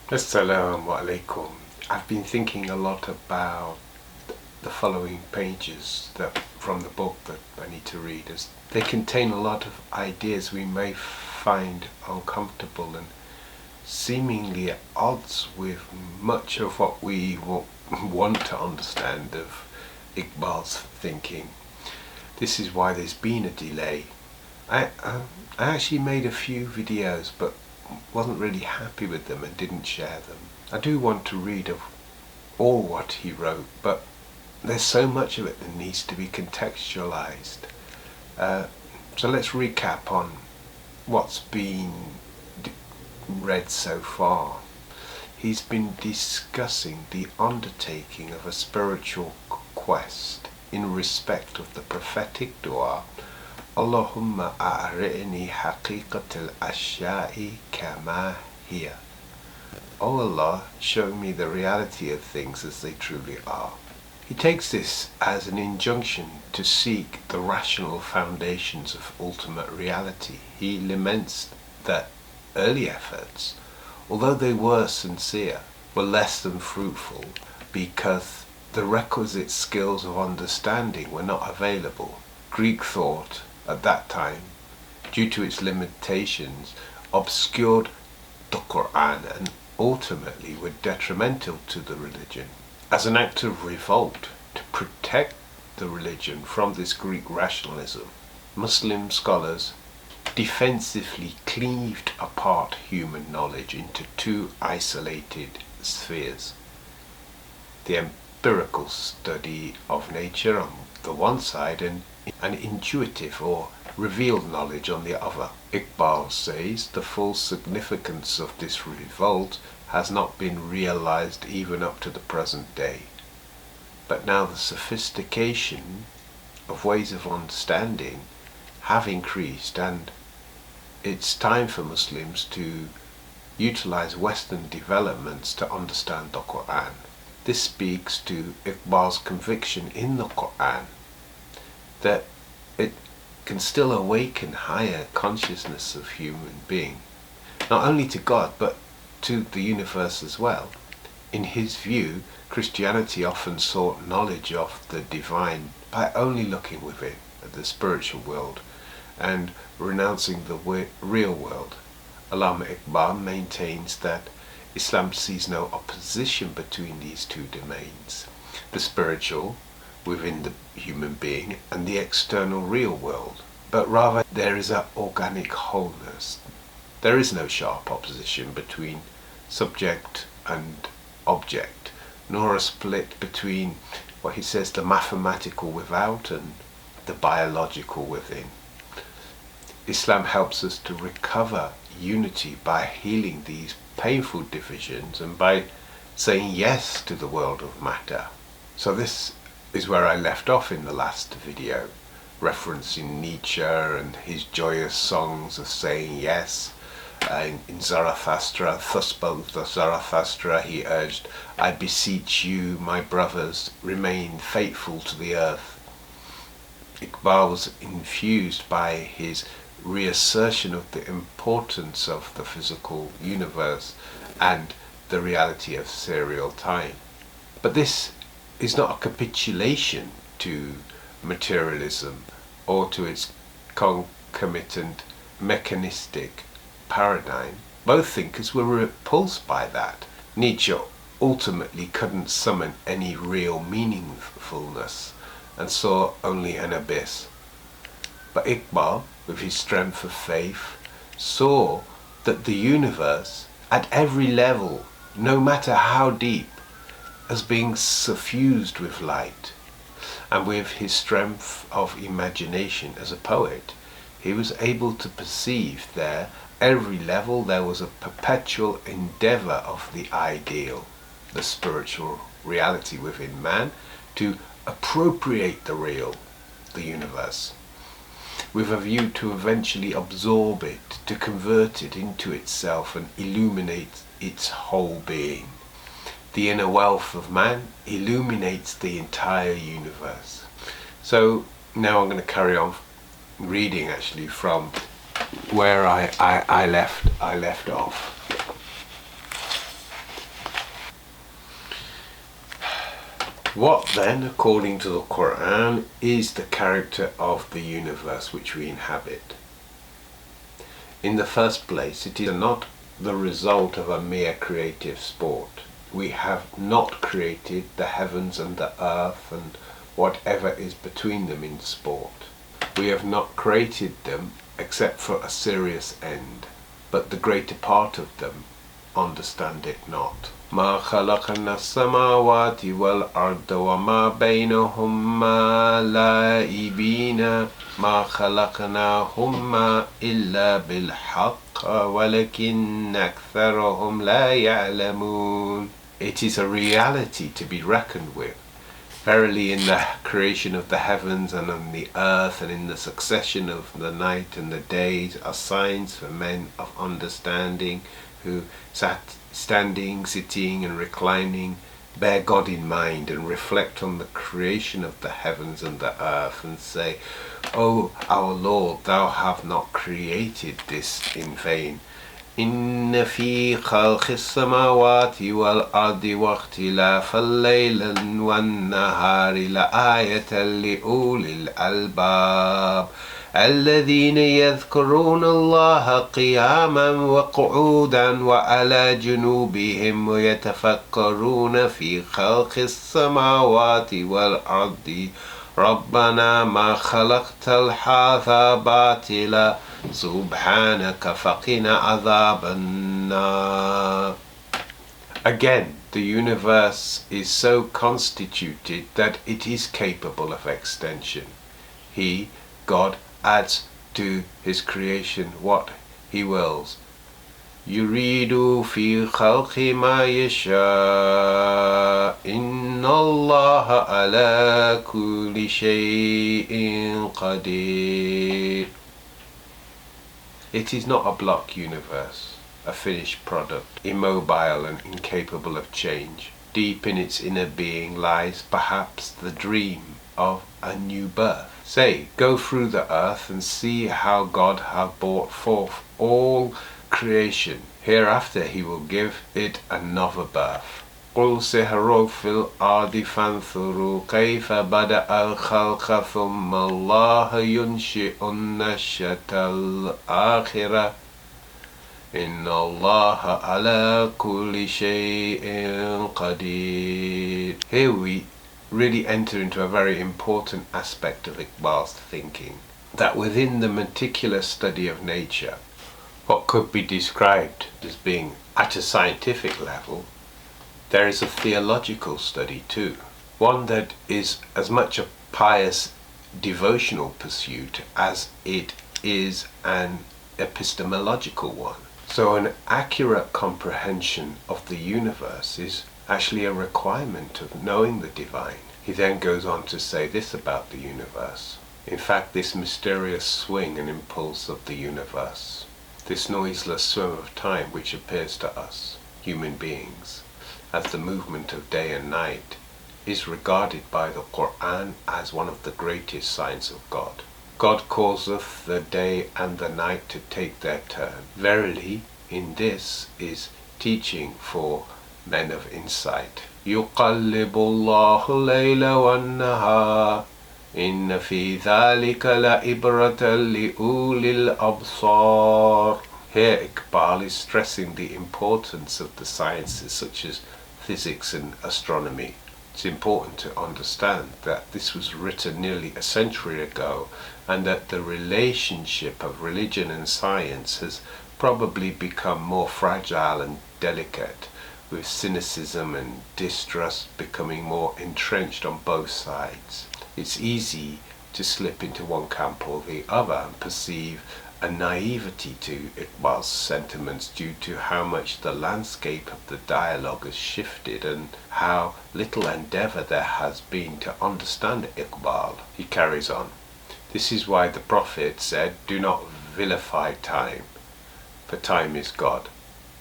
Assalamu alaikum. I've been thinking a lot about the following pages from the book that I need to read, as they contain a lot of ideas we may find uncomfortable and seemingly at odds with much of what we want to understand of Iqbal's thinking. This is why there's been a delay. I actually made a few videos but wasn't really happy with them and didn't share them. I do want to read of all what he wrote, but there's so much of it that needs to be contextualized. So let's recap on what's been read so far. He's been discussing the undertaking of a spiritual quest in respect of the prophetic dua, Allahumma a'ri'ni haqiqat al-ashya'i kama hiya. O Allah, show me the reality of things as they truly are. He takes this as an injunction to seek the rational foundations of ultimate reality. He laments that early efforts, although they were sincere, were less than fruitful because the requisite skills of understanding were not available. Greek thought at that time, due to its limitations, obscured the Quran and ultimately were detrimental to the religion. As an act of revolt to protect the religion from this Greek rationalism, Muslim scholars defensively cleaved apart human knowledge into two isolated spheres: the empirical study of nature on the one side and an intuitive or revealed knowledge on the other. Iqbal says the full significance of this revolt has not been realized even up to the present day. But now the sophistication of ways of understanding have increased, and it's time for Muslims to utilize Western developments to understand the Quran. This speaks to Iqbal's conviction in the Quran that it can still awaken higher consciousness of human being, not only to God but to the universe as well. In his view, Christianity often sought knowledge of the divine by only looking within at the spiritual world and renouncing the real world. Allama Iqbal maintains that Islam sees no opposition between these two domains, the spiritual within the human being and the external real world, but rather there is an organic wholeness. There is no sharp opposition between subject and object, nor a split between what he says the mathematical without and the biological within. Islam helps us to recover unity by healing these painful divisions and by saying yes to the world of matter. So this is where I left off in the last video, referencing Nietzsche and his joyous songs of saying yes. In Zarathustra, thus spoke the Zarathustra, he urged, I beseech you, my brothers, remain faithful to the earth. Iqbal was infused by his reassertion of the importance of the physical universe and the reality of serial time. But this is not a capitulation to materialism or to its concomitant mechanistic paradigm. Both thinkers were repulsed by that. Nietzsche ultimately couldn't summon any real meaningfulness and saw only an abyss. But Iqbal, with his strength of faith, saw that the universe, at every level, no matter how deep, as being suffused with light. And with his strength of imagination as a poet, he was able to perceive there, every level, there was a perpetual endeavor of the ideal, the spiritual reality within man, to appropriate the real, the universe, with a view to eventually absorb it, to convert it into itself and illuminate its whole being. The inner wealth of man illuminates the entire universe. So now I'm going to carry on reading actually from where I left off. What then, according to the Quran, is the character of the universe which we inhabit? In the first place, it is not the result of a mere creative sport. We have not created the heavens and the earth and whatever is between them in sport. We have not created them except for a serious end, but the greater part of them understand it not. ما خلقنا السماوات والأرض وما بينهما لاعبين ما خلقناهما إلا بالحق ولكن أكثرهم لا يعلمون. It is a reality to be reckoned with. Verily, in the creation of the heavens and on the earth and in the succession of the night and the days are signs for men of understanding who standing, sitting and reclining bear God in mind and reflect on the creation of the heavens and the earth and say, O our Lord, thou have not created this in vain. إن في خلق السماوات والأرض واختلاف الليل والنهار لآية لأولي الألباب الذين يذكرون الله قياما وقعودا وعلى جنوبهم ويتفكرون في خلق السماوات والأرض ربنا ما خلقت هذا باطلا سبحانك فقنا عذاب النار. Again, the universe is so constituted that it is capable of extension. He, God, adds to his creation what he wills. يريد في خلق ما يشاء إن الله على كل شيء قدير. It is not a block universe, a finished product, immobile and incapable of change. Deep in its inner being lies perhaps the dream of a new birth. Say, go through the earth and see how God hath brought forth all creation. Hereafter he will give it another birth. قل سيروا في الأرض فانظروا كيف بدأ الخلق ثم الله ينشئ النشأة الآخرة إن الله على كل شيء قدير. Here we really enter into a very important aspect of Iqbal's thinking, that within the meticulous study of nature, what could be described as being at a scientific level, there is a theological study too, one that is as much a pious devotional pursuit as it is an epistemological one. So an accurate comprehension of the universe is actually a requirement of knowing the divine. He then goes on to say this about the universe. In fact, this mysterious swing and impulse of the universe, this noiseless swim of time which appears to us, human beings, as the movement of day and night, is regarded by the Quran as one of the greatest signs of God. God causeth the day and the night to take their turn. Verily, in this is teaching for men of insight. يُقَلِّبُ اللَّهُ اللَّيْلَ وَالنَّهَارَ إِنَّ فِي ذَلِكَ لَعِبْرَةً لِأُولِي الْأَبْصَارِ. Here Iqbal is stressing the importance of the sciences such as physics and astronomy. It's important to understand that this was written nearly a century ago and that the relationship of religion and science has probably become more fragile and delicate, with cynicism and distrust becoming more entrenched on both sides. It's easy to slip into one camp or the other and perceive a naivety to Iqbal's sentiments due to how much the landscape of the dialogue has shifted and how little endeavour there has been to understand Iqbal. He carries on. This is why the Prophet said, do not vilify time, for time is God.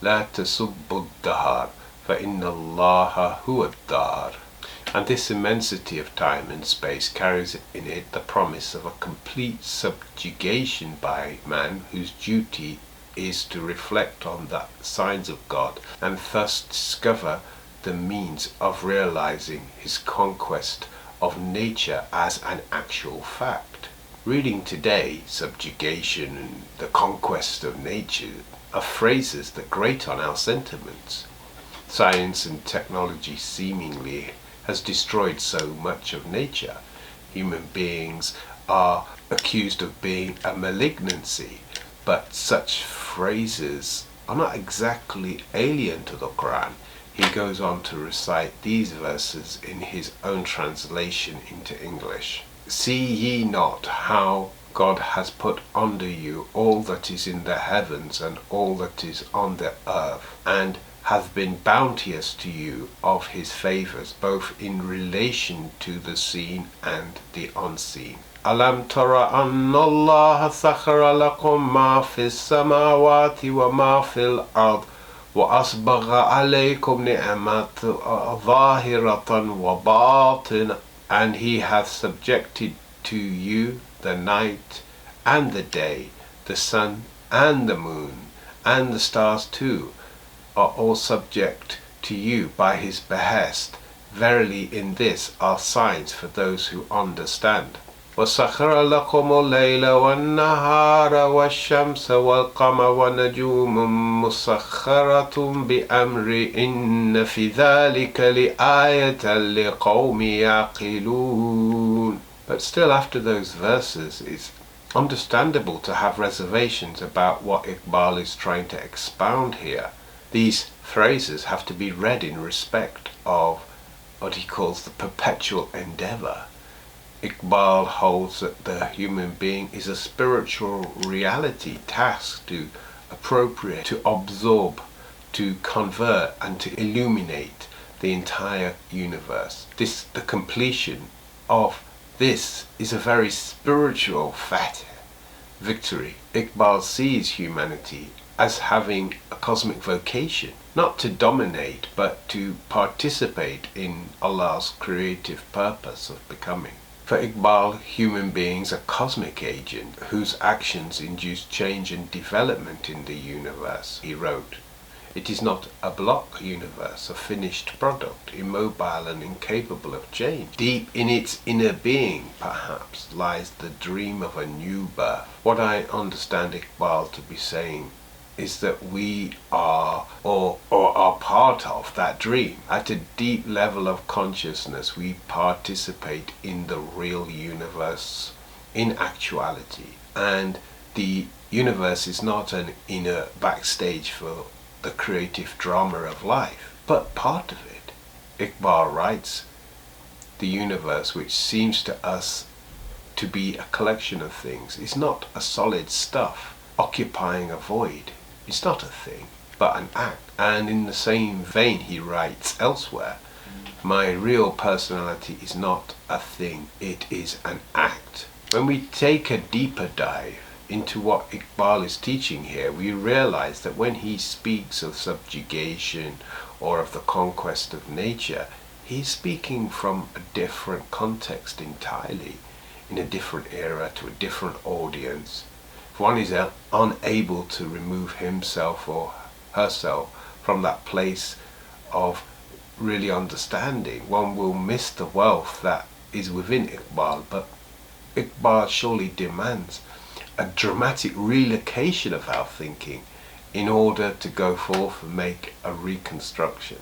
لا تسبوا الدهر فإن الله هو الدار. And this immensity of time and space carries in it the promise of a complete subjugation by man, whose duty is to reflect on the signs of God and thus discover the means of realizing his conquest of nature as an actual fact. Reading today, subjugation and the conquest of nature are phrases that grate on our sentiments. Science and technology seemingly has destroyed so much of nature. Human beings are accused of being a malignancy, but such phrases are not exactly alien to the Quran. He goes on to recite these verses in his own translation into English. See ye not how God has put under you all that is in the heavens and all that is on the earth, and hath been bounteous to you of his favours, both in relation to the seen and the unseen. Alam tara anna Allah sakhara lakum ma fis samawati wa ma fil ard wa asbagha alaykum ni'matan zahiratan wa batina, and he hath subjected to you the night and the day, the sun and the moon, and the stars too, are all subject to you by his behest. Verily in this are signs for those who understand. وَسَخَّرَ لَكُمُ اللَّيْلَ وَالنَّهَارَ وَالشَّمْسَ وَالْقَمَرَ وَالنُّجُومَ مُسَخَّرَةٌ بِأَمْرِهِ إِنَّ فِي ذَلِكَ لَآيَةً لِقَوْمٍ يَعْقِلُونَ. But still, after those verses, it's understandable to have reservations about what Iqbal is trying to expound here. These phrases have to be read in respect of what he calls the perpetual endeavour. Iqbal holds that the human being is a spiritual reality tasked to appropriate, to absorb, to convert and to illuminate the entire universe. The completion of this is a very spiritual victory. Iqbal sees humanity as having a cosmic vocation, not to dominate but to participate in Allah's creative purpose of becoming. For Iqbal, human beings are cosmic agents whose actions induce change and development in the universe. He wrote, "It is not a block universe, a finished product, immobile and incapable of change. Deep in its inner being, perhaps, lies the dream of a new birth." What I understand Iqbal to be saying is that we are or are part of that dream. At a deep level of consciousness, we participate in the real universe in actuality. And the universe is not an inner backstage for the creative drama of life, but part of it. Iqbal writes, the universe, which seems to us to be a collection of things, is not a solid stuff occupying a void. It's not a thing, but an act. And in the same vein he writes elsewhere, my real personality is not a thing, it is an act. When we take a deeper dive into what Iqbal is teaching here, we realize that when he speaks of subjugation or of the conquest of nature, he's speaking from a different context entirely, in a different era, to a different audience. If one is unable to remove himself or herself from that place of really understanding, one will miss the wealth that is within Iqbal. But Iqbal surely demands a dramatic relocation of our thinking in order to go forth and make a reconstruction.